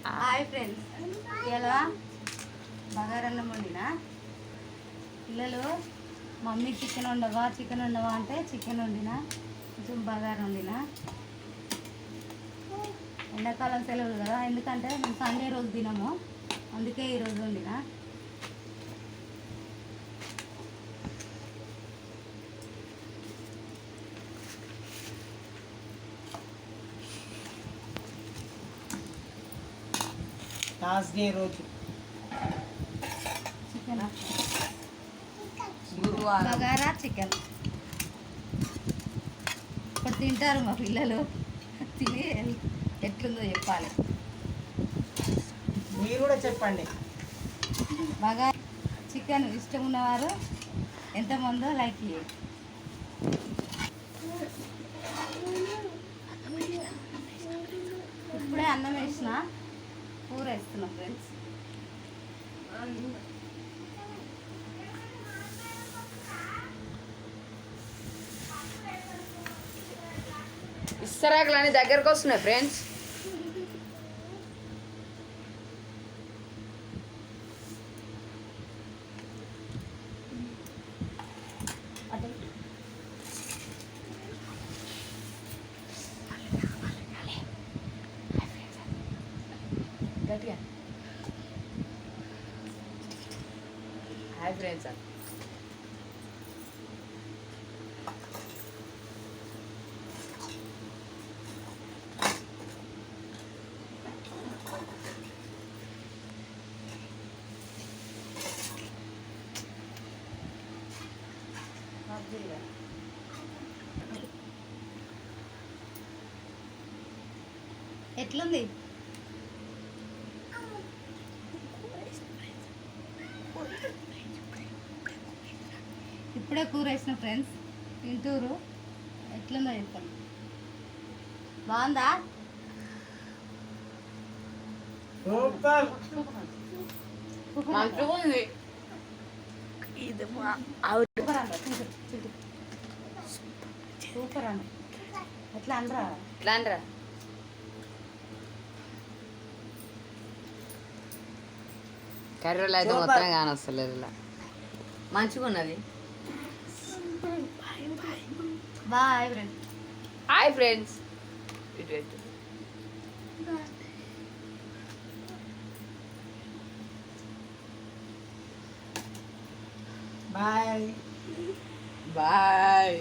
Hi friends, ఇలా బగారన్నం వండిన. పిల్లలు మమ్మీ చికెన్ వండవా అంటే చికెన్ వండిన, కొంచెం బగారం వండిన. ఎండాకాలం సెలవులు కదా, ఎందుకంటే మేము సండే రోజు తినము, అందుకే ఈరోజు వండిన. థర్స్డే రోజు చికెన్ బగారా చికెన్ ఇప్పుడు తింటారు మా పిల్లలు. తిని ఎట్లుందో చెప్పాలి. మీరు కూడా చెప్పండి. బగారా చికెన్ ఇష్టం ఉన్నవారు ఎంతమందో లైక్ చేయండి. ఇప్పుడే అన్నం వేసిన, కూర వేస్తున్నా ఫ్రెండ్స్. ఇస్తరాకులు అన్ని దగ్గరకు వస్తున్నాయి ఫ్రెండ్స్. Hi friends. ఎట్లుంది? ఇప్పుడే కూర వేసిన ఫ్రెండ్స్, తింటూరు. ఎట్లుందో చెప్పండి. బాగుందా? సూపర్. మంచిగా ఉంది. సూపర్ అన్న. ఎట్లా అనరా? ఇట్లా అనరా? కర్రీలో అయితే మొత్తం కానొస్తలేదు. ఇలా మంచిగా ఉన్నది. Bye friends. Hi friends. ఇటు బాయ్ బాయ్.